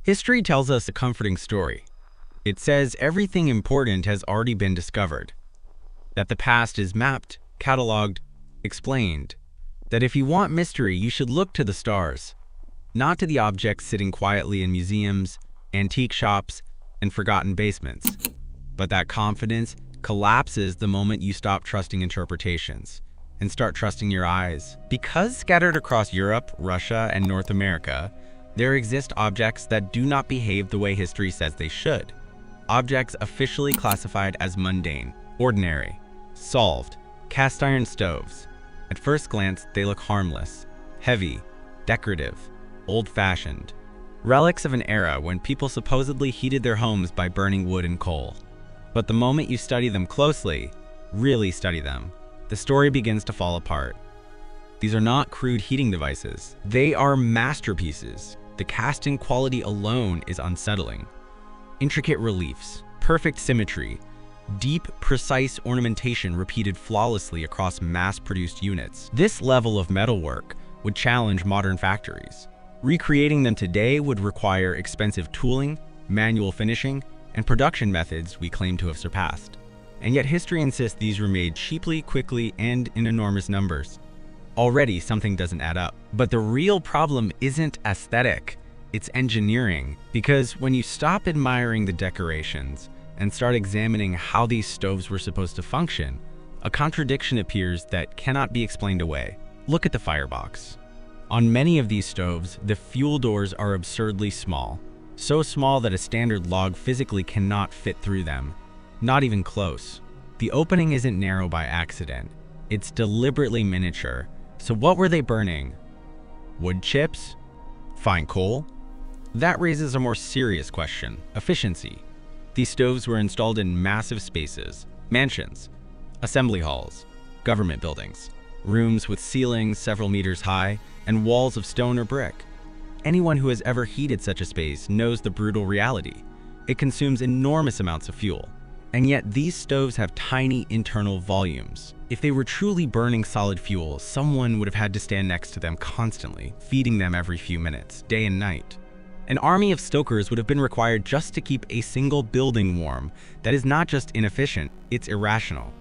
History tells us a comforting story. It says everything important has already been discovered, that the past is mapped, cataloged, explained, that if you want mystery, you should look to the stars, not to the objects sitting quietly in museums, antique shops, and forgotten basements. But that confidence collapses the moment you stop trusting interpretations and start trusting your eyes. Because scattered across Europe, Russia, and North America, there exist objects that do not behave the way history says they should. Objects officially classified as mundane, ordinary, solved, cast iron stoves. At first glance, they look harmless, heavy, decorative, old-fashioned. Relics of an era when people supposedly heated their homes by burning wood and coal. But the moment you study them closely, really study them, the story begins to fall apart. These are not crude heating devices. They are masterpieces. The casting quality alone is unsettling. Intricate reliefs, perfect symmetry, deep, precise ornamentation repeated flawlessly across mass-produced units. This level of metalwork would challenge modern factories. Recreating them today would require expensive tooling, manual finishing, and production methods we claim to have surpassed. And yet history insists these were made cheaply, quickly, and in enormous numbers. Already, something doesn't add up. But the real problem isn't aesthetic, it's engineering. Because when you stop admiring the decorations and start examining how these stoves were supposed to function, a contradiction appears that cannot be explained away. Look at the firebox. On many of these stoves, the fuel doors are absurdly small. So small that a standard log physically cannot fit through them. Not even close. The opening isn't narrow by accident. It's deliberately miniature. So what were they burning? Wood chips? Fine coal? That raises a more serious question: efficiency. These stoves were installed in massive spaces, mansions, assembly halls, government buildings, rooms with ceilings several meters high, and walls of stone or brick. Anyone who has ever heated such a space knows the brutal reality. It consumes enormous amounts of fuel. And yet these stoves have tiny internal volumes. If they were truly burning solid fuel, someone would have had to stand next to them constantly, feeding them every few minutes, day and night. An army of stokers would have been required just to keep a single building warm. That is not just inefficient, it's irrational.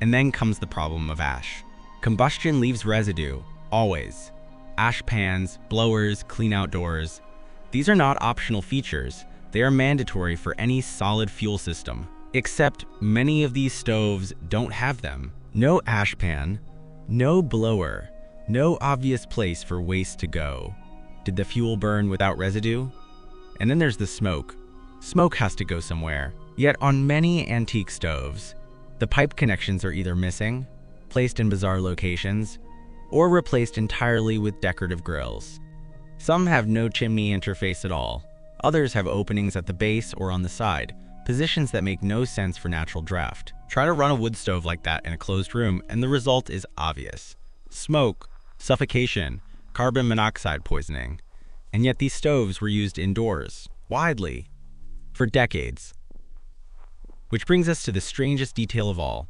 And then comes the problem of ash. Combustion leaves residue, always. Ash pans, blowers, clean outdoors. These are not optional features. They are mandatory for any solid fuel system. Except many of these stoves don't have them. No ash pan, no blower, no obvious place for waste to go. Did the fuel burn without residue? And then there's the smoke. Smoke has to go somewhere. Yet on many antique stoves, the pipe connections are either missing, placed in bizarre locations, or replaced entirely with decorative grills. Some have no chimney interface at all. Others have openings at the base or on the side, positions that make no sense for natural draft. Try to run a wood stove like that in a closed room, and the result is obvious. Smoke, suffocation, carbon monoxide poisoning. And yet these stoves were used indoors, widely, for decades. Which brings us to the strangest detail of all,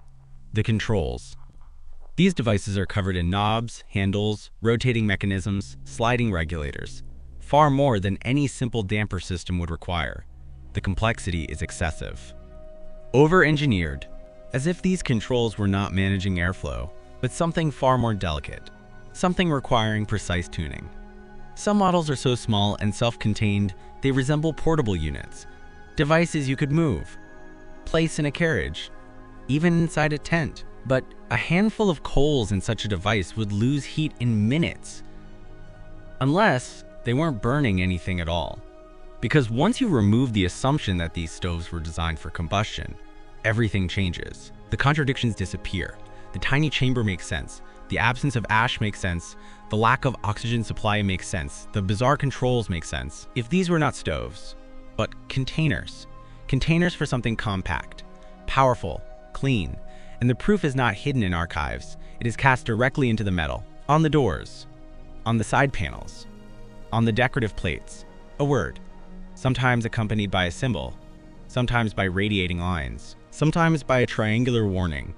the controls. These devices are covered in knobs, handles, rotating mechanisms, sliding regulators, far more than any simple damper system would require. The complexity is excessive. Over-engineered, as if these controls were not managing airflow, but something far more delicate, something requiring precise tuning. Some models are so small and self-contained, they resemble portable units, devices you could move, place in a carriage, even inside a tent. But a handful of coals in such a device would lose heat in minutes, unless they weren't burning anything at all. Because once you remove the assumption that these stoves were designed for combustion, everything changes. The contradictions disappear. The tiny chamber makes sense. The absence of ash makes sense. The lack of oxygen supply makes sense. The bizarre controls make sense. If these were not stoves, but containers for something compact, powerful, clean, and the proof is not hidden in archives. It is cast directly into the metal, on the doors, on the side panels, on the decorative plates, a word, sometimes accompanied by a symbol, sometimes by radiating lines, sometimes by a triangular warning.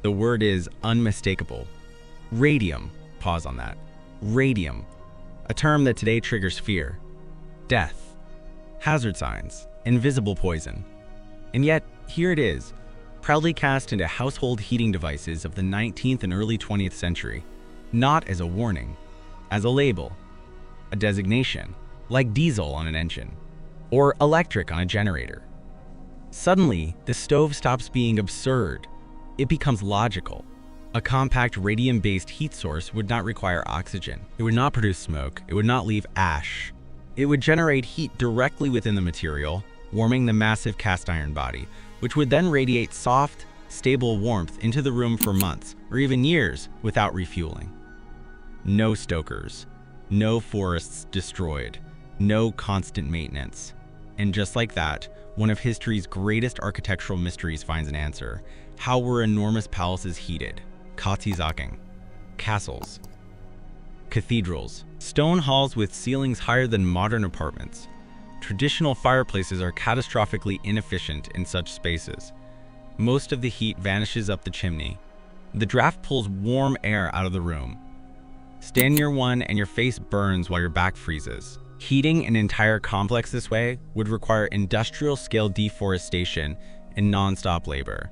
The word is unmistakable. Radium. Pause on that. Radium. A term that today triggers fear, death, hazard signs, invisible poison. And yet, here it is, proudly cast into household heating devices of the 19th and early 20th century, not as a warning, as a label, a designation, like diesel on an engine, or electric on a generator. Suddenly, the stove stops being absurd. It becomes logical. A compact radium-based heat source would not require oxygen. It would not produce smoke. It would not leave ash. It would generate heat directly within the material, warming the massive cast iron body, which would then radiate soft, stable warmth into the room for months or even years without refueling. No stokers, no forests destroyed, no constant maintenance. And just like that, one of history's greatest architectural mysteries finds an answer. How were enormous palaces heated? Katzizaking, castles, cathedrals, stone halls with ceilings higher than modern apartments. Traditional fireplaces are catastrophically inefficient in such spaces. Most of the heat vanishes up the chimney. The draft pulls warm air out of the room. Stand near one and your face burns while your back freezes. Heating an entire complex this way would require industrial-scale deforestation and non-stop labor.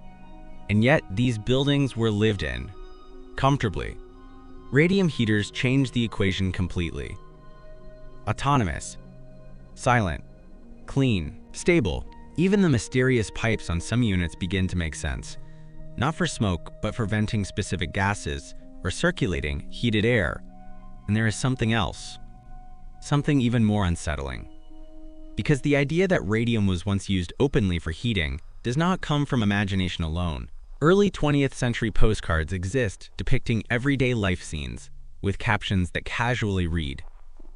And yet, these buildings were lived in, comfortably. Radium heaters changed the equation completely. Autonomous, silent, clean, stable. Even the mysterious pipes on some units begin to make sense. Not for smoke, but for venting specific gases or circulating heated air. And there is something else. Something even more unsettling. Because the idea that radium was once used openly for heating does not come from imagination alone. Early 20th century postcards exist depicting everyday life scenes, with captions that casually read,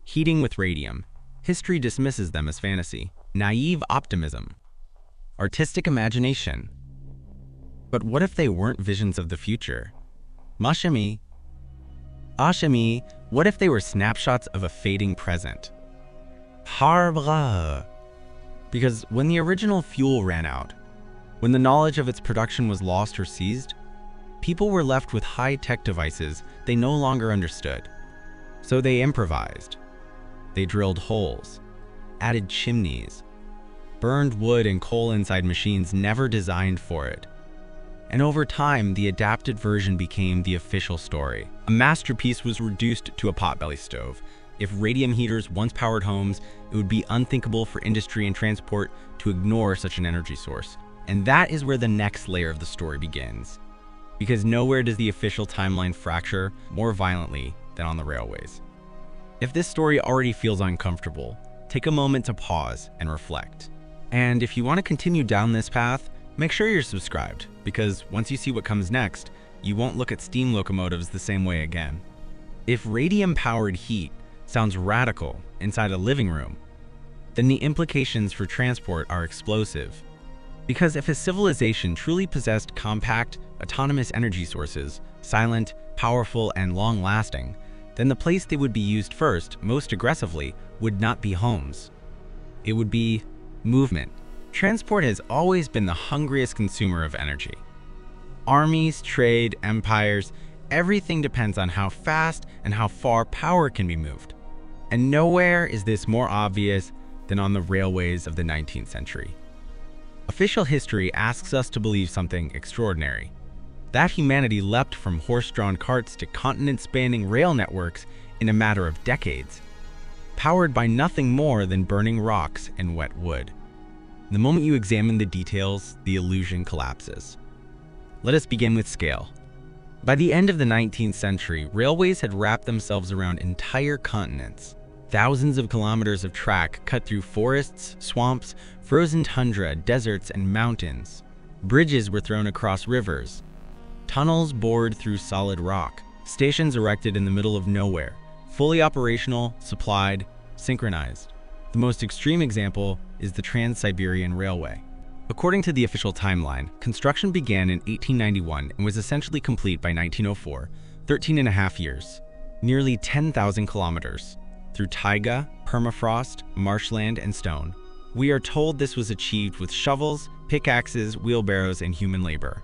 "Heating with radium." History dismisses them as fantasy, naive optimism, artistic imagination. But what if they weren't visions of the future? Mashami, Ashami, what if they were snapshots of a fading present? Harbra. Because when the original fuel ran out, when the knowledge of its production was lost or seized, people were left with high-tech devices they no longer understood. So they improvised. They drilled holes, added chimneys, burned wood and coal inside machines never designed for it. And over time, the adapted version became the official story. A masterpiece was reduced to a potbelly stove. If radium heaters once powered homes, it would be unthinkable for industry and transport to ignore such an energy source. And that is where the next layer of the story begins. Because nowhere does the official timeline fracture more violently than on the railways. If this story already feels uncomfortable, take a moment to pause and reflect. And if you want to continue down this path, make sure you're subscribed, because once you see what comes next, you won't look at steam locomotives the same way again. If radium-powered heat sounds radical inside a living room, then the implications for transport are explosive. Because if a civilization truly possessed compact, autonomous energy sources, silent, powerful, and long-lasting, then the place they would be used first, most aggressively, would not be homes. It would be movement. Transport has always been the hungriest consumer of energy. Armies, trade, empires, everything depends on how fast and how far power can be moved. And nowhere is this more obvious than on the railways of the 19th century. Official history asks us to believe something extraordinary. That humanity leapt from horse-drawn carts to continent-spanning rail networks in a matter of decades, powered by nothing more than burning rocks and wet wood. The moment you examine the details, the illusion collapses. Let us begin with scale. By the end of the 19th century, railways had wrapped themselves around entire continents. Thousands of kilometers of track cut through forests, swamps, frozen tundra, deserts, and mountains. Bridges were thrown across rivers. Tunnels bored through solid rock. Stations erected in the middle of nowhere. Fully operational, supplied, synchronized. The most extreme example is the Trans-Siberian Railway. According to the official timeline, construction began in 1891 and was essentially complete by 1904, 13.5 years. Nearly 10,000 kilometers. Through taiga, permafrost, marshland, and stone. We are told this was achieved with shovels, pickaxes, wheelbarrows, and human labor.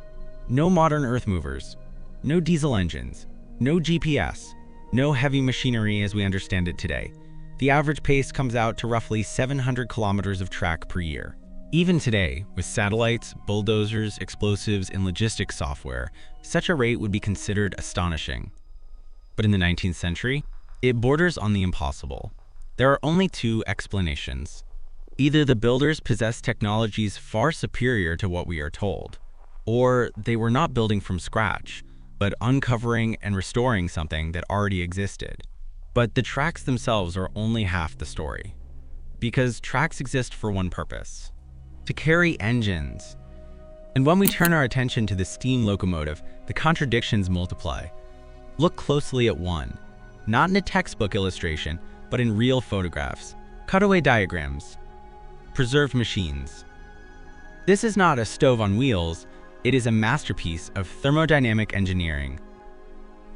No modern earth movers, no diesel engines, no GPS, no heavy machinery as we understand it today. The average pace comes out to roughly 700 kilometers of track per year. Even today, with satellites, bulldozers, explosives, and logistics software, such a rate would be considered astonishing. But in the 19th century, it borders on the impossible. There are only two explanations. Either the builders possessed technologies far superior to what we are told, or they were not building from scratch, but uncovering and restoring something that already existed. But the tracks themselves are only half the story, because tracks exist for one purpose: to carry engines. And when we turn our attention to the steam locomotive, the contradictions multiply. Look closely at one, not in a textbook illustration, but in real photographs, cutaway diagrams, preserved machines. This is not a stove on wheels, it is a masterpiece of thermodynamic engineering.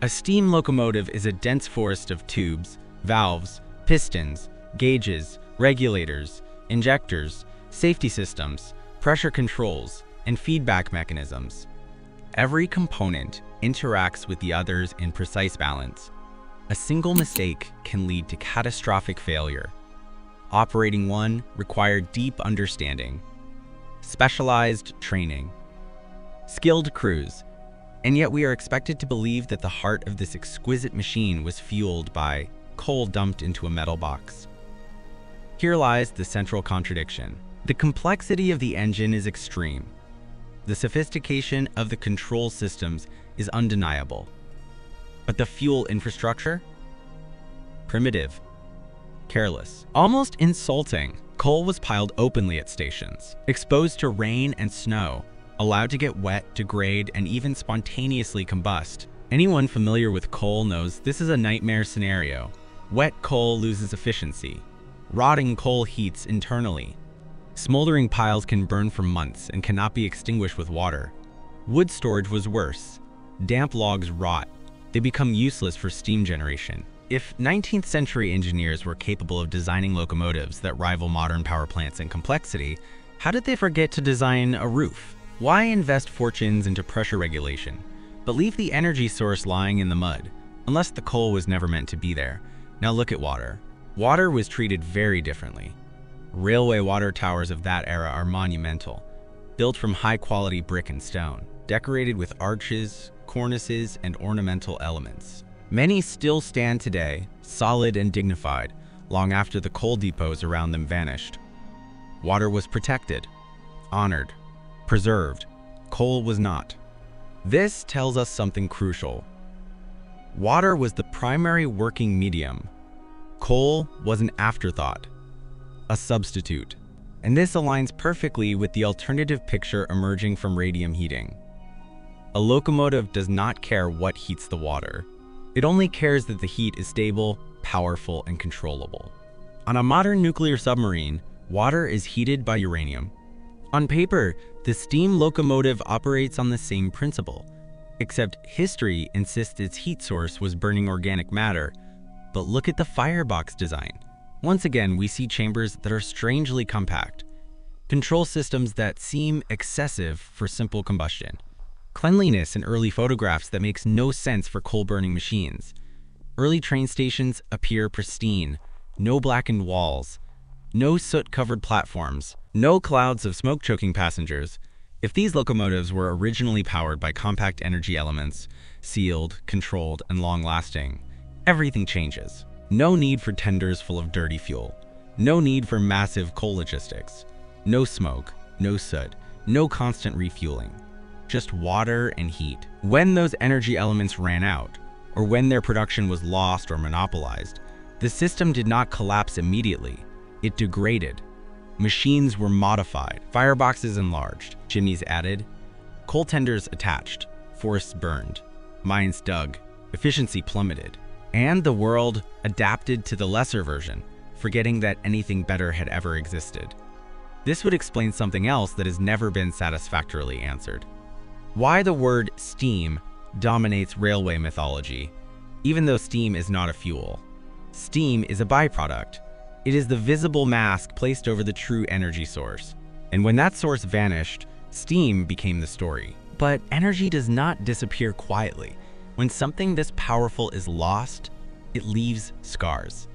A steam locomotive is a dense forest of tubes, valves, pistons, gauges, regulators, injectors, safety systems, pressure controls, and feedback mechanisms. Every component interacts with the others in precise balance. A single mistake can lead to catastrophic failure. Operating one required deep understanding, specialized training, skilled crews, and yet we are expected to believe that the heart of this exquisite machine was fueled by coal dumped into a metal box. Here lies the central contradiction. The complexity of the engine is extreme. The sophistication of the control systems is undeniable. But the fuel infrastructure? Primitive, careless, almost insulting. Coal was piled openly at stations, exposed to rain and snow, allowed to get wet, degrade, and even spontaneously combust. Anyone familiar with coal knows this is a nightmare scenario. Wet coal loses efficiency. Rotting coal heats internally. Smoldering piles can burn for months and cannot be extinguished with water. Wood storage was worse. Damp logs rot. They become useless for steam generation. If 19th century engineers were capable of designing locomotives that rival modern power plants in complexity, how did they forget to design a roof? Why invest fortunes into pressure regulation, but leave the energy source lying in the mud, unless the coal was never meant to be there? Now look at water. Water was treated very differently. Railway water towers of that era are monumental, built from high-quality brick and stone, decorated with arches, cornices, and ornamental elements. Many still stand today, solid and dignified, long after the coal depots around them vanished. Water was protected, honored, preserved. Coal was not. This tells us something crucial. Water was the primary working medium. Coal was an afterthought, a substitute. And this aligns perfectly with the alternative picture emerging from radium heating. A locomotive does not care what heats the water. It only cares that the heat is stable, powerful, and controllable. On a modern nuclear submarine, water is heated by uranium. On paper, the steam locomotive operates on the same principle, except history insists its heat source was burning organic matter. But look at the firebox design. Once again, we see chambers that are strangely compact, control systems that seem excessive for simple combustion, cleanliness in early photographs that makes no sense for coal-burning machines. Early train stations appear pristine, no blackened walls, no soot-covered platforms, no clouds of smoke choking passengers. If these locomotives were originally powered by compact energy elements, sealed, controlled, and long-lasting, everything changes. No need for tenders full of dirty fuel. No need for massive coal logistics. No smoke, no soot, no constant refueling. Just water and heat. When those energy elements ran out, or when their production was lost or monopolized, the system did not collapse immediately. It degraded. Machines were modified, fireboxes enlarged, chimneys added, coal tenders attached, forests burned, mines dug, efficiency plummeted. And the world adapted to the lesser version, forgetting that anything better had ever existed. This would explain something else that has never been satisfactorily answered. Why the word steam dominates railway mythology, even though steam is not a fuel. Steam is a byproduct. It is the visible mask placed over the true energy source. And when that source vanished, steam became the story. But energy does not disappear quietly. When something this powerful is lost, it leaves scars.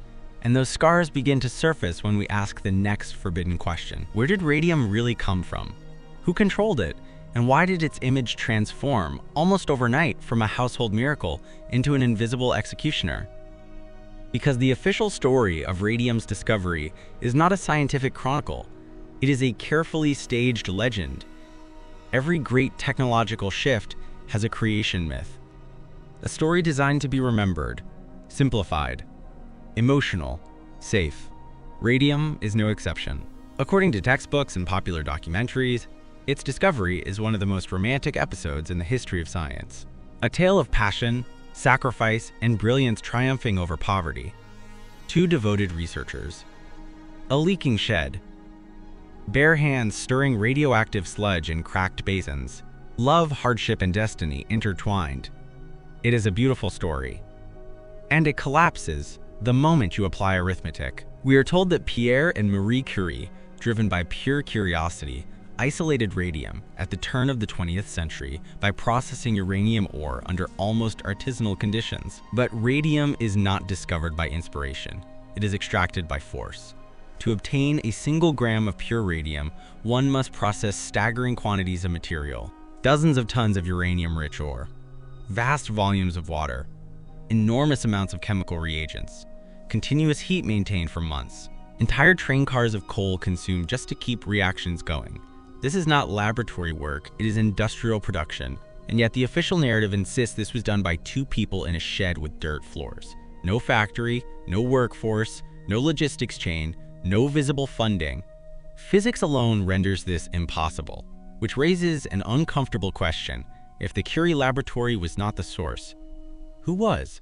And those scars begin to surface when we ask the next forbidden question. Where did radium really come from? Who controlled it? And why did its image transform, almost overnight, from a household miracle into an invisible executioner? Because the official story of radium's discovery is not a scientific chronicle. It is a carefully staged legend. Every great technological shift has a creation myth. A story designed to be remembered, simplified, emotional, safe. Radium is no exception. According to textbooks and popular documentaries, its discovery is one of the most romantic episodes in the history of science. A tale of passion, sacrifice, and brilliance triumphing over poverty. Two devoted researchers. A leaking shed. Bare hands stirring radioactive sludge in cracked basins. Love, hardship, and destiny intertwined. It is a beautiful story. And it collapses the moment you apply arithmetic. We are told that Pierre and Marie Curie, driven by pure curiosity, isolated radium at the turn of the 20th century by processing uranium ore under almost artisanal conditions. But radium is not discovered by inspiration. It is extracted by force. To obtain a single gram of pure radium, one must process staggering quantities of material. Dozens of tons of uranium-rich ore, vast volumes of water, enormous amounts of chemical reagents, continuous heat maintained for months, entire train cars of coal consumed just to keep reactions going. This is not laboratory work, it is industrial production. And yet the official narrative insists this was done by two people in a shed with dirt floors. No factory, no workforce, no logistics chain, no visible funding. Physics alone renders this impossible, which raises an uncomfortable question. If the Curie laboratory was not the source, who was?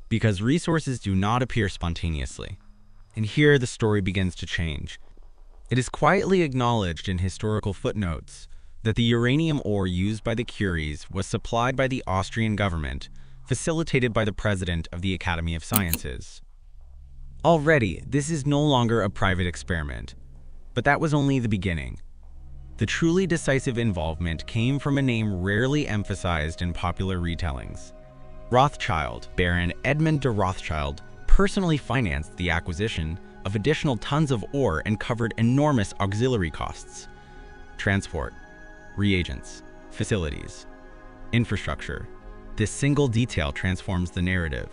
Because resources do not appear spontaneously. And here the story begins to change. It is quietly acknowledged in historical footnotes that the uranium ore used by the Curies was supplied by the Austrian government, facilitated by the president of the Academy of Sciences. Already, this is no longer a private experiment, but that was only the beginning. The truly decisive involvement came from a name rarely emphasized in popular retellings. Rothschild. Baron Edmund de Rothschild personally financed the acquisition of additional tons of ore and covered enormous auxiliary costs. Transport, reagents, facilities, infrastructure. This single detail transforms the narrative.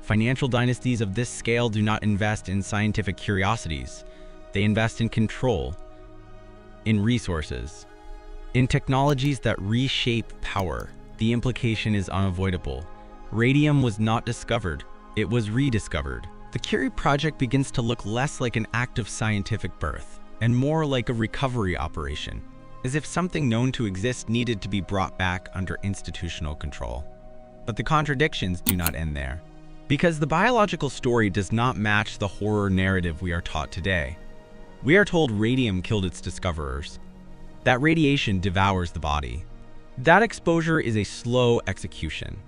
Financial dynasties of this scale do not invest in scientific curiosities. They invest in control, in resources, in technologies that reshape power. The implication is unavoidable. Radium was not discovered, it was rediscovered. The Curie project begins to look less like an act of scientific birth and more like a recovery operation, as if something known to exist needed to be brought back under institutional control. But the contradictions do not end there. Because the biological story does not match the horror narrative we are taught today. We are told radium killed its discoverers, that radiation devours the body. That exposure is a slow execution.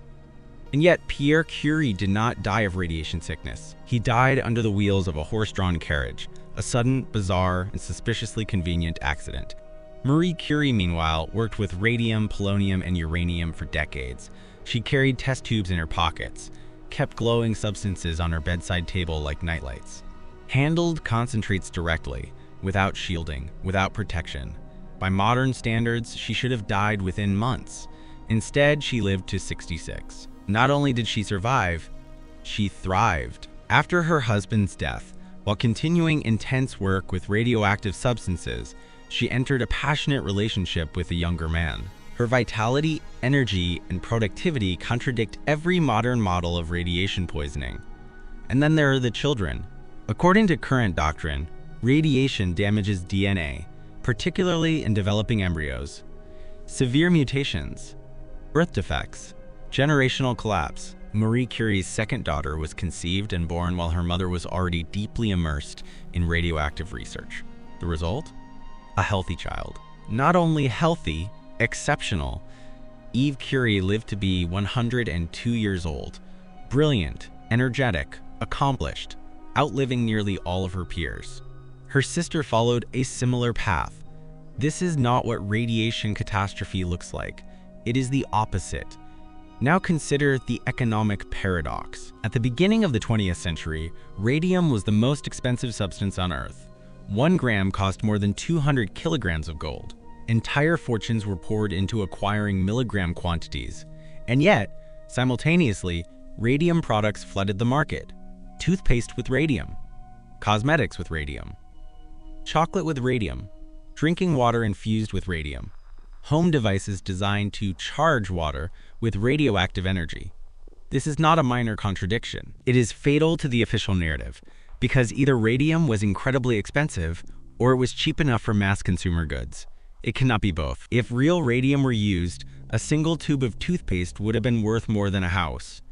And yet, Pierre Curie did not die of radiation sickness. He died under the wheels of a horse-drawn carriage, a sudden, bizarre, and suspiciously convenient accident. Marie Curie, meanwhile, worked with radium, polonium, and uranium for decades. She carried test tubes in her pockets, kept glowing substances on her bedside table like nightlights, handled concentrates directly, without shielding, without protection. By modern standards, she should have died within months. Instead, she lived to 66. Not only did she survive, she thrived. After her husband's death, while continuing intense work with radioactive substances, she entered a passionate relationship with a younger man. Her vitality, energy, and productivity contradict every modern model of radiation poisoning. And then there are the children. According to current doctrine, radiation damages DNA, particularly in developing embryos. Severe mutations, birth defects, generational collapse. Marie Curie's second daughter was conceived and born while her mother was already deeply immersed in radioactive research. The result? A healthy child. Not only healthy, exceptional. Eve Curie lived to be 102 years old. Brilliant, energetic, accomplished, outliving nearly all of her peers. Her sister followed a similar path. This is not what radiation catastrophe looks like. It is the opposite. Now consider the economic paradox. At the beginning of the 20th century, radium was the most expensive substance on Earth. 1 gram cost more than 200 kilograms of gold. Entire fortunes were poured into acquiring milligram quantities. And yet, simultaneously, radium products flooded the market. Toothpaste with radium, cosmetics with radium, chocolate with radium, drinking water infused with radium, home devices designed to charge water with radioactive energy. This is not a minor contradiction. It is fatal to the official narrative, because either radium was incredibly expensive or it was cheap enough for mass consumer goods. It cannot be both. If real radium were used, a single tube of toothpaste would have been worth more than a house.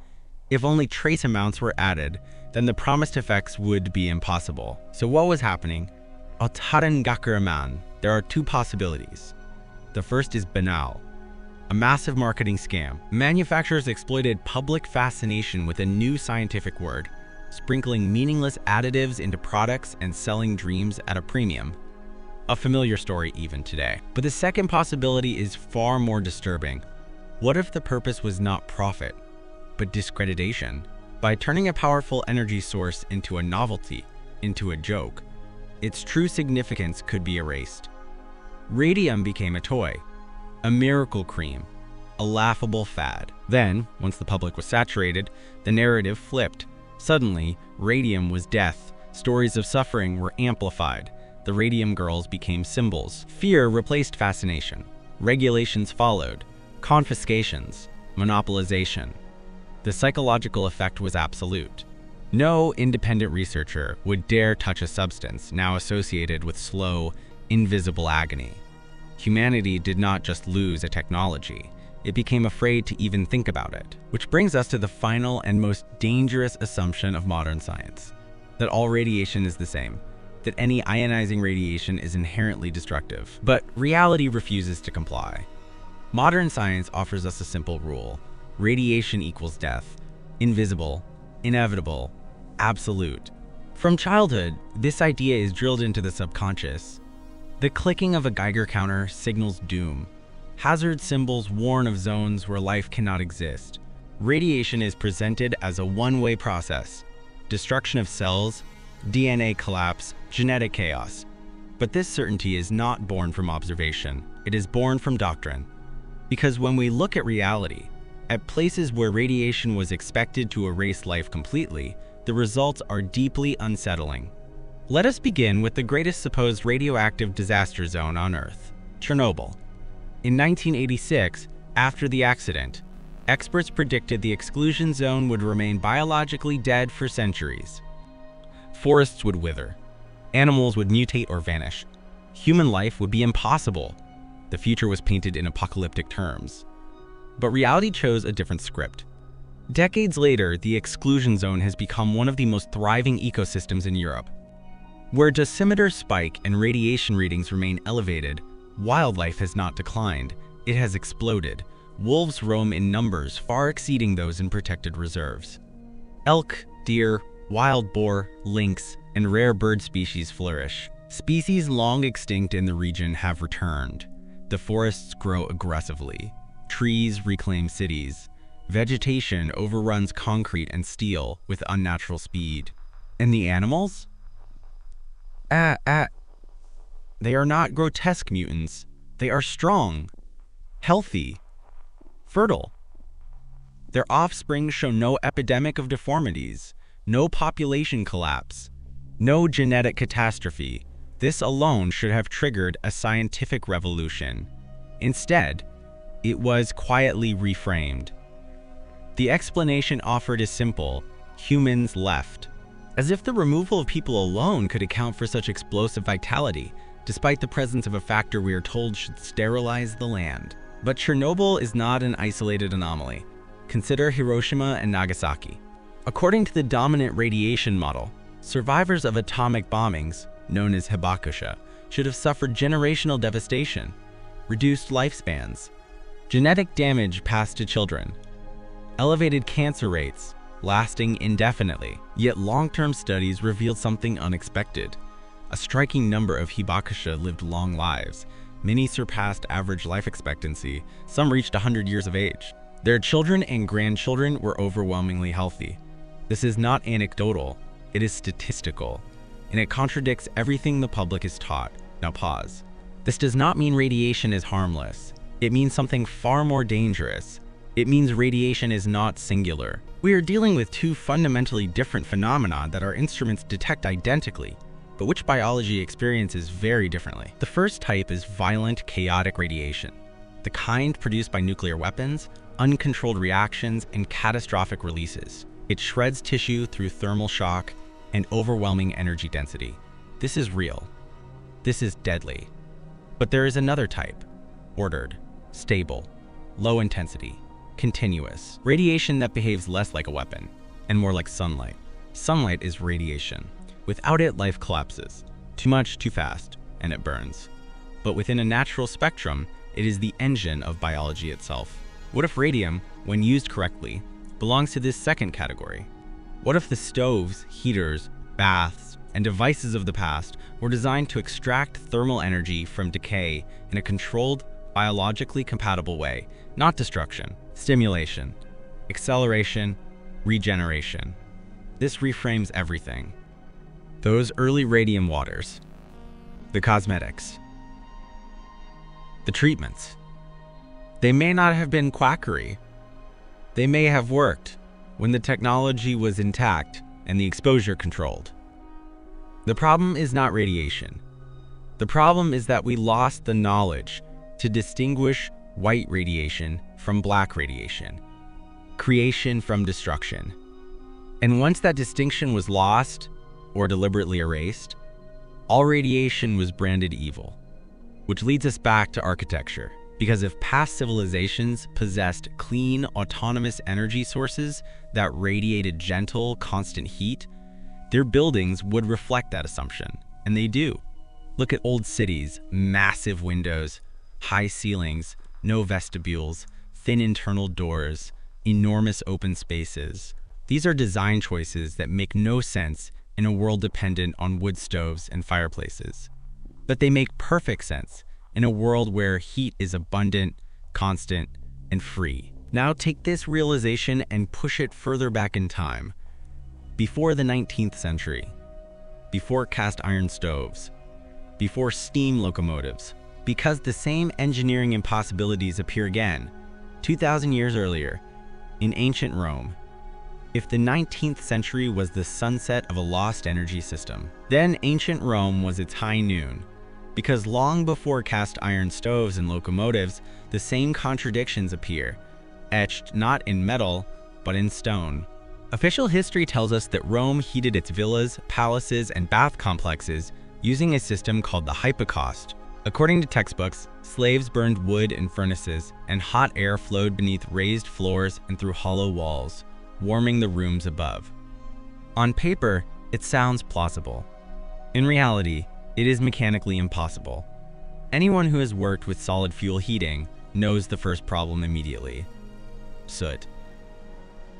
If only trace amounts were added, then the promised effects would be impossible. So what was happening? There are 2 possibilities. The first is banal, a massive marketing scam. Manufacturers exploited public fascination with a new scientific word, sprinkling meaningless additives into products and selling dreams at a premium. A familiar story even today. But the second possibility is far more disturbing. What if the purpose was not profit, but discreditation? By turning a powerful energy source into a novelty, into a joke, its true significance could be erased. Radium became a toy, a miracle cream, a laughable fad. Then, once the public was saturated, the narrative flipped. Suddenly, radium was death. Stories of suffering were amplified. The radium girls became symbols. Fear replaced fascination. Regulations followed. Confiscations, monopolization. The psychological effect was absolute. No independent researcher would dare touch a substance now associated with slow, invisible agony. Humanity did not just lose a technology, it became afraid to even think about it. Which brings us to the final and most dangerous assumption of modern science, that all radiation is the same, that any ionizing radiation is inherently destructive. But reality refuses to comply. Modern science offers us a simple rule: radiation equals death, invisible, inevitable, absolute. From childhood, this idea is drilled into the subconscious. The clicking of a Geiger counter signals doom. Hazard symbols warn of zones where life cannot exist. Radiation is presented as a one-way process: destruction of cells, DNA collapse, genetic chaos. But this certainty is not born from observation. It is born from doctrine. Because when we look at reality, at places where radiation was expected to erase life completely, the results are deeply unsettling. Let us begin with the greatest supposed radioactive disaster zone on Earth, Chernobyl. In 1986, after the accident, experts predicted the exclusion zone would remain biologically dead for centuries. Forests would wither, animals would mutate or vanish, human life would be impossible. The future was painted in apocalyptic terms. But reality chose a different script. Decades later, the exclusion zone has become one of the most thriving ecosystems in Europe. Where dosimeters spike and radiation readings remain elevated, wildlife has not declined, it has exploded. Wolves roam in numbers far exceeding those in protected reserves. Elk, deer, wild boar, lynx, and rare bird species flourish. Species long extinct in the region have returned. The forests grow aggressively. Trees reclaim cities. Vegetation overruns concrete and steel with unnatural speed. And the animals? They are not grotesque mutants. They are strong, healthy, fertile. Their offspring show no epidemic of deformities, no population collapse, no genetic catastrophe. This alone should have triggered a scientific revolution. Instead, it was quietly reframed. The explanation offered is simple: humans left. As if the removal of people alone could account for such explosive vitality, despite the presence of a factor we are told should sterilize the land. But Chernobyl is not an isolated anomaly. Consider Hiroshima and Nagasaki. According to the dominant radiation model, survivors of atomic bombings, known as hibakusha, should have suffered generational devastation, reduced lifespans, genetic damage passed to children, elevated cancer rates, lasting indefinitely. Yet long-term studies revealed something unexpected. A striking number of hibakusha lived long lives. Many surpassed average life expectancy. Some reached 100 years of age. Their children and grandchildren were overwhelmingly healthy. This is not anecdotal, it is statistical, and it contradicts everything the public is taught. Now pause. This does not mean radiation is harmless. It means something far more dangerous. It means radiation is not singular. We are dealing with two fundamentally different phenomena that our instruments detect identically, but which biology experiences very differently. The first type is violent, chaotic radiation, the kind produced by nuclear weapons, uncontrolled reactions, and catastrophic releases. It shreds tissue through thermal shock and overwhelming energy density. This is real. This is deadly. But there is another type, ordered, stable, low intensity, continuous. Radiation that behaves less like a weapon and more like sunlight. Sunlight is radiation. Without it, life collapses. Too much, too fast, and it burns. But within a natural spectrum, it is the engine of biology itself. What if radium, when used correctly, belongs to this second category? What if the stoves, heaters, baths, and devices of the past were designed to extract thermal energy from decay in a controlled, biologically compatible way, not destruction, stimulation, acceleration, regeneration? This reframes everything. Those early radium waters, the cosmetics, the treatments, they may not have been quackery. They may have worked when the technology was intact and the exposure controlled. The problem is not radiation. The problem is that we lost the knowledge to distinguish white radiation from black radiation, creation from destruction. And once that distinction was lost or deliberately erased, all radiation was branded evil, which leads us back to architecture. Because if past civilizations possessed clean, autonomous energy sources that radiated gentle, constant heat, their buildings would reflect that assumption, and they do. Look at old cities, massive windows, high ceilings, no vestibules, thin internal doors, enormous open spaces. These are design choices that make no sense in a world dependent on wood stoves and fireplaces. But they make perfect sense in a world where heat is abundant, constant, and free. Now take this realization and push it further back in time. Before the 19th century, before cast iron stoves, before steam locomotives, because the same engineering impossibilities appear again, 2,000 years earlier, in ancient Rome. If the 19th century was the sunset of a lost energy system, then ancient Rome was its high noon. Because long before cast iron stoves and locomotives, the same contradictions appear, etched not in metal, but in stone. Official history tells us that Rome heated its villas, palaces, and bath complexes using a system called the hypocaust. According to textbooks, slaves burned wood in furnaces, and hot air flowed beneath raised floors and through hollow walls, warming the rooms above. On paper, it sounds plausible. In reality, it is mechanically impossible. Anyone who has worked with solid fuel heating knows the first problem immediately: soot.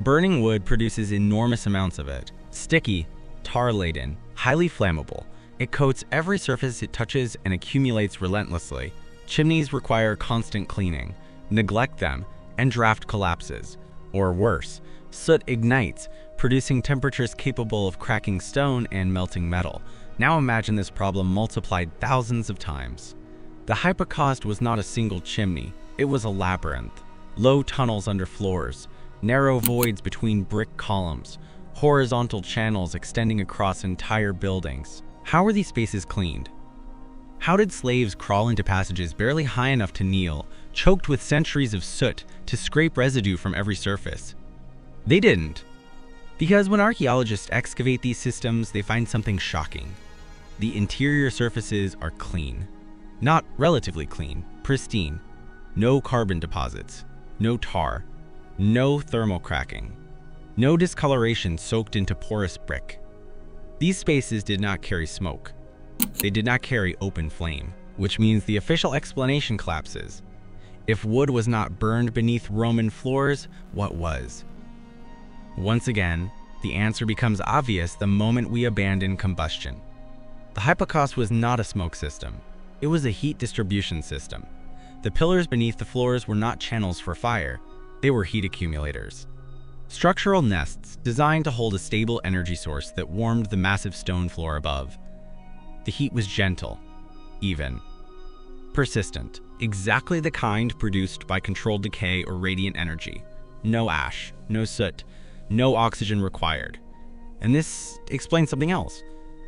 Burning wood produces enormous amounts of it. Sticky, tar-laden, highly flammable. It coats every surface it touches and accumulates relentlessly. Chimneys require constant cleaning. Neglect them, and draft collapses. Or worse, soot ignites, producing temperatures capable of cracking stone and melting metal. Now imagine this problem multiplied thousands of times. The hypocaust was not a single chimney, it was a labyrinth. Low tunnels under floors, narrow voids between brick columns, horizontal channels extending across entire buildings. How were these spaces cleaned? How did slaves crawl into passages barely high enough to kneel, choked with centuries of soot to scrape residue from every surface? They didn't. Because when archaeologists excavate these systems, they find something shocking. The interior surfaces are clean. Not relatively clean, pristine. No carbon deposits, no tar, no thermal cracking, no discoloration soaked into porous brick. These spaces did not carry smoke. They did not carry open flame, which means the official explanation collapses. If wood was not burned beneath Roman floors, what was? Once again, the answer becomes obvious the moment we abandon combustion. The hypocaust was not a smoke system. It was a heat distribution system. The pillars beneath the floors were not channels for fire. They were heat accumulators. Structural nests designed to hold a stable energy source that warmed the massive stone floor above. The heat was gentle, even, persistent, exactly the kind produced by controlled decay or radiant energy. No ash, no soot, no oxygen required. And this explains something else.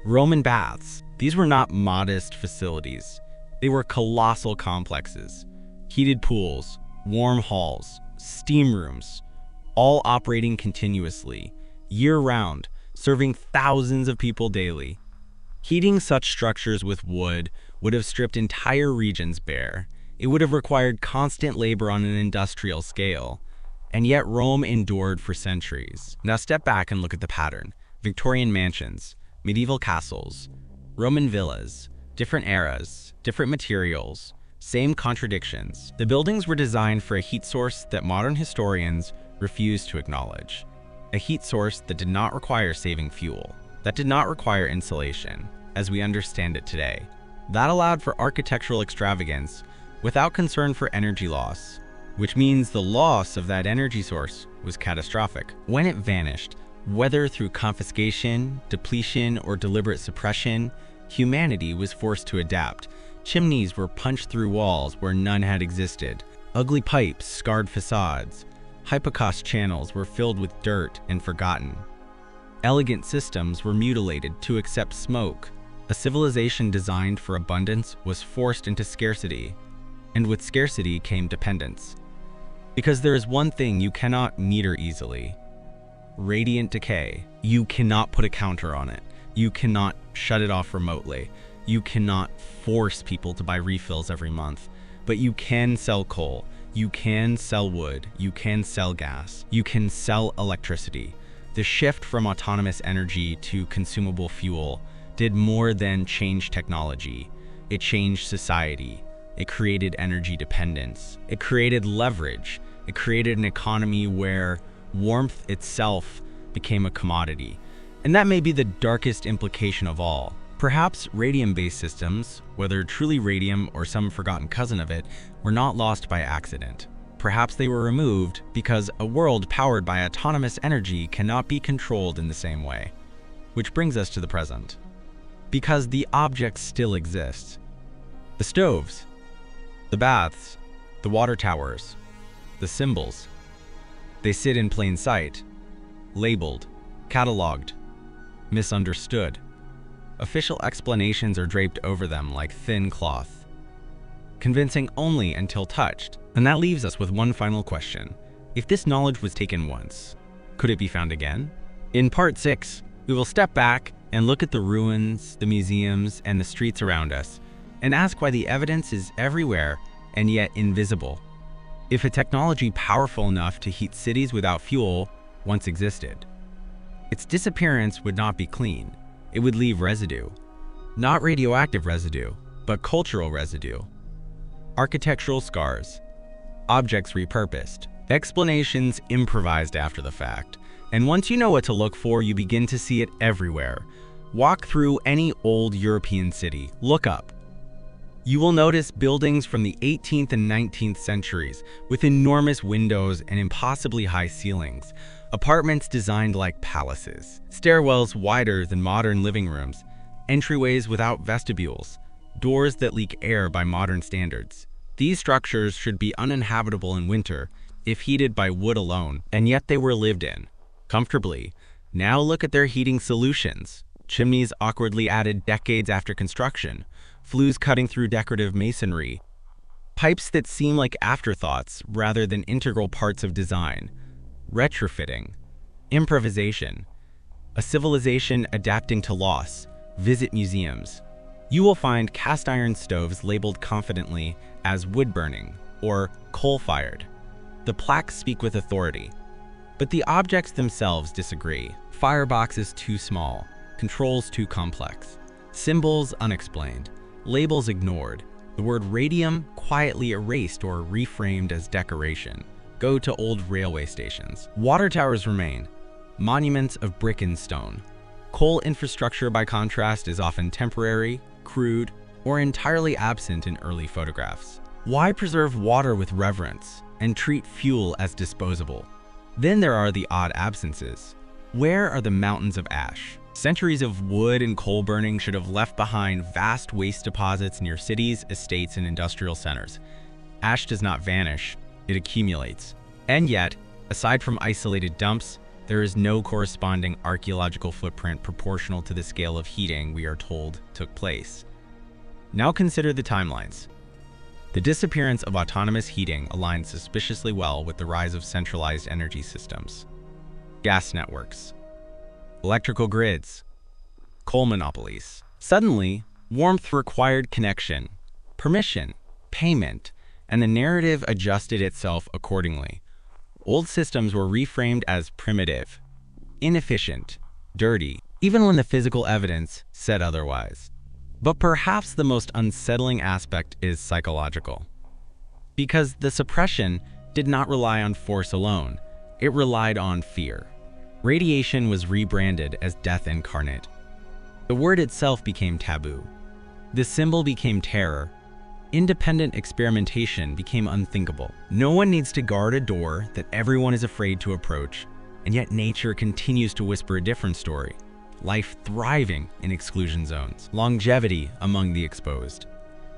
Roman baths. These were not modest facilities. They were colossal complexes. Heated pools, warm halls, steam rooms, all operating continuously, year-round, serving thousands of people daily. Heating such structures with wood would have stripped entire regions bare. It would have required constant labor on an industrial scale. And yet Rome endured for centuries. Now step back and look at the pattern. Victorian mansions, medieval castles, Roman villas, different eras, different materials, same contradictions. The buildings were designed for a heat source that modern historians refuse to acknowledge. A heat source that did not require saving fuel, that did not require insulation, as we understand it today. That allowed for architectural extravagance without concern for energy loss, which means the loss of that energy source was catastrophic. When it vanished, whether through confiscation, depletion, or deliberate suppression, humanity was forced to adapt. Chimneys were punched through walls where none had existed. Ugly pipes scarred facades. Hypocaust channels were filled with dirt and forgotten. Elegant systems were mutilated to accept smoke. A civilization designed for abundance was forced into scarcity, and with scarcity came dependence. Because there is one thing you cannot meter easily: radiant decay. You cannot put a counter on it. You cannot shut it off remotely. You cannot force people to buy refills every month. But you can sell coal. You can sell wood. You can sell gas. You can sell electricity. The shift from autonomous energy to consumable fuel did more than change technology. It changed society. It created energy dependence. It created leverage. It created an economy where warmth itself became a commodity. And that may be the darkest implication of all. Perhaps radium-based systems, whether truly radium or some forgotten cousin of it, were not lost by accident. Perhaps they were removed because a world powered by autonomous energy cannot be controlled in the same way. Which brings us to the present. Because the objects still exist. The stoves, the baths, the water towers, the symbols. They sit in plain sight, labeled, cataloged, misunderstood. Official explanations are draped over them like thin cloth, convincing only until touched. And that leaves us with one final question. If this knowledge was taken once, could it be found again? In part 6, we will step back and look at the ruins, the museums, and the streets around us, and ask why the evidence is everywhere and yet invisible. If a technology powerful enough to heat cities without fuel once existed, its disappearance would not be clean. It would leave residue. Not radioactive residue, but cultural residue. Architectural scars. Objects repurposed. Explanations improvised after the fact. And once you know what to look for, you begin to see it everywhere. Walk through any old European city. Look up. You will notice buildings from the 18th and 19th centuries with enormous windows and impossibly high ceilings. Apartments designed like palaces. Stairwells wider than modern living rooms. Entryways without vestibules. Doors that leak air by modern standards. These structures should be uninhabitable in winter if heated by wood alone, and yet they were lived in comfortably. Now look at their heating solutions. Chimneys awkwardly added decades after construction. Flues cutting through decorative masonry. Pipes that seem like afterthoughts rather than integral parts of design. Retrofitting. Improvisation. A civilization adapting to loss. Visit museums. You will find cast iron stoves labeled confidently as wood-burning or coal-fired. The plaques speak with authority. But the objects themselves disagree. Fireboxes too small. Controls too complex. Symbols unexplained. Labels ignored. The word radium quietly erased or reframed as decoration. Go to old railway stations. Water towers remain. Monuments of brick and stone. Coal infrastructure, by contrast, is often temporary, crude, or entirely absent in early photographs. Why preserve water with reverence? and treat fuel as disposable. Then there are the odd absences. Where are the mountains of ash? Centuries of wood and coal burning should have left behind vast waste deposits near cities, estates, and industrial centers. Ash does not vanish, it accumulates. And yet, aside from isolated dumps, there is no corresponding archaeological footprint proportional to the scale of heating we are told took place. Now consider the timelines. The disappearance of autonomous heating aligns suspiciously well with the rise of centralized energy systems. Gas networks, electrical grids, coal monopolies. Suddenly, warmth required connection, permission, payment, and the narrative adjusted itself accordingly. Old systems were reframed as primitive, inefficient, dirty, even when the physical evidence said otherwise. But perhaps the most unsettling aspect is psychological. Because the suppression did not rely on force alone, it relied on fear. Radiation was rebranded as death incarnate. The word itself became taboo. The symbol became terror. Independent experimentation became unthinkable. No one needs to guard a door that everyone is afraid to approach, and yet nature continues to whisper a different story. Life thriving in exclusion zones, longevity among the exposed,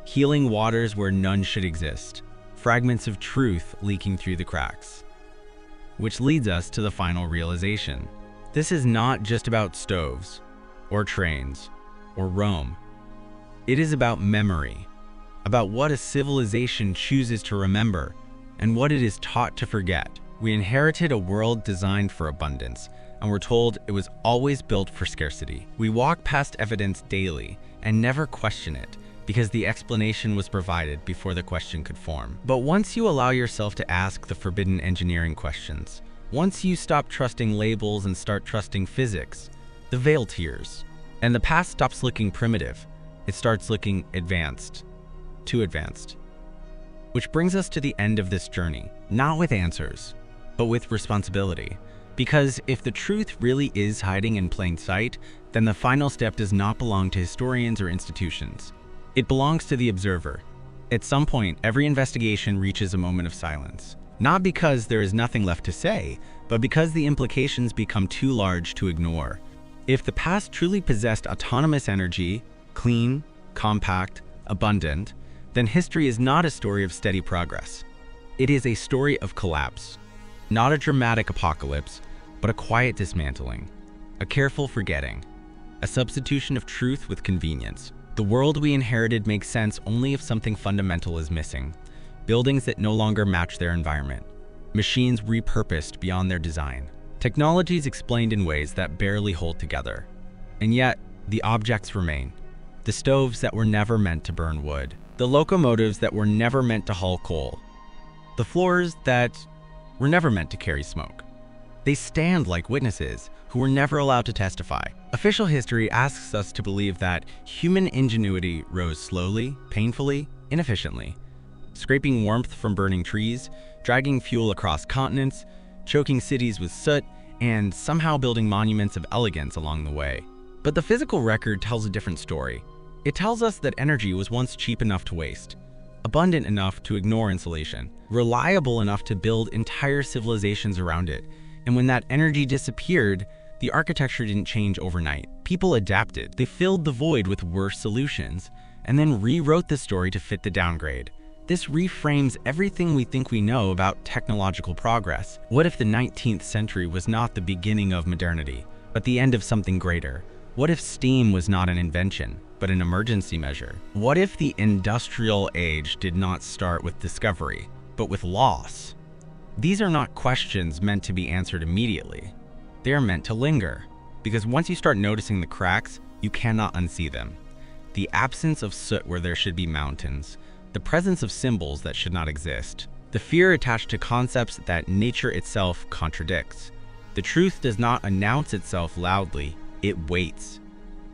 healing waters where none should exist, fragments of truth leaking through the cracks. Which leads us to the final realization. This is not just about stoves, or trains, or Rome. It is about memory, about what a civilization chooses to remember, and what it is taught to forget. We inherited a world designed for abundance, and we're told it was always built for scarcity. We walk past evidence daily and never question it, because the explanation was provided before the question could form. But once you allow yourself to ask the forbidden engineering questions, once you stop trusting labels and start trusting physics, the veil tears, and the past stops looking primitive. It starts looking advanced, too advanced. Which brings us to the end of this journey, not with answers, but with responsibility. Because if the truth really is hiding in plain sight, then the final step does not belong to historians or institutions. It belongs to the observer. At some point, every investigation reaches a moment of silence. Not because there is nothing left to say, but because the implications become too large to ignore. If the past truly possessed autonomous energy, clean, compact, abundant, then history is not a story of steady progress. It is a story of collapse. Not a dramatic apocalypse, but a quiet dismantling, a careful forgetting, a substitution of truth with convenience. The world we inherited makes sense only if something fundamental is missing. Buildings that no longer match their environment. Machines repurposed beyond their design. Technologies explained in ways that barely hold together. And yet, the objects remain. The stoves that were never meant to burn wood. The locomotives that were never meant to haul coal. The floors that were never meant to carry smoke. They stand like witnesses who were never allowed to testify. Official history asks us to believe that human ingenuity rose slowly, painfully, inefficiently, scraping warmth from burning trees, dragging fuel across continents, choking cities with soot, and somehow building monuments of elegance along the way. But the physical record tells a different story. It tells us that energy was once cheap enough to waste, abundant enough to ignore insulation, reliable enough to build entire civilizations around it. And when that energy disappeared, the architecture didn't change overnight. People adapted. They filled the void with worse solutions, and then rewrote the story to fit the downgrade. This reframes everything we think we know about technological progress. What if the 19th century was not the beginning of modernity, but the end of something greater? What if steam was not an invention, but an emergency measure? What if the industrial age did not start with discovery, but with loss? These are not questions meant to be answered immediately. They are meant to linger, because once you start noticing the cracks, you cannot unsee them. The absence of soot where there should be mountains, the presence of symbols that should not exist, the fear attached to concepts that nature itself contradicts. The truth does not announce itself loudly, it waits.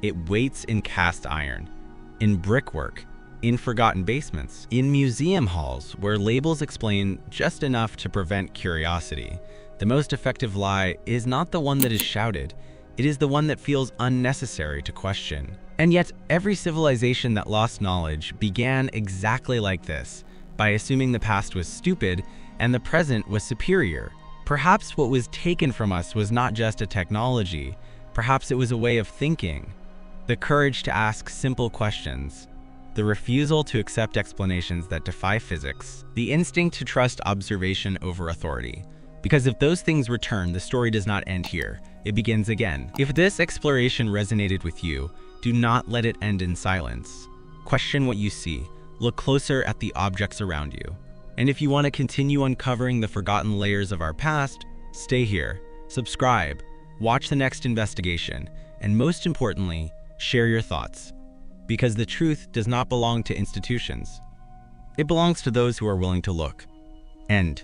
It waits in cast iron, in brickwork, in forgotten basements, in museum halls where labels explain just enough to prevent curiosity. The most effective lie is not the one that is shouted, it is the one that feels unnecessary to question. And yet, every civilization that lost knowledge began exactly like this, by assuming the past was stupid and the present was superior. Perhaps what was taken from us was not just a technology, perhaps it was a way of thinking, the courage to ask simple questions, the refusal to accept explanations that defy physics, the instinct to trust observation over authority. Because if those things return, the story does not end here. It begins again. If this exploration resonated with you, do not let it end in silence. Question what you see. Look closer at the objects around you. And if you want to continue uncovering the forgotten layers of our past, stay here, subscribe, watch the next investigation, and most importantly, share your thoughts. Because the truth does not belong to institutions. It belongs to those who are willing to look. End.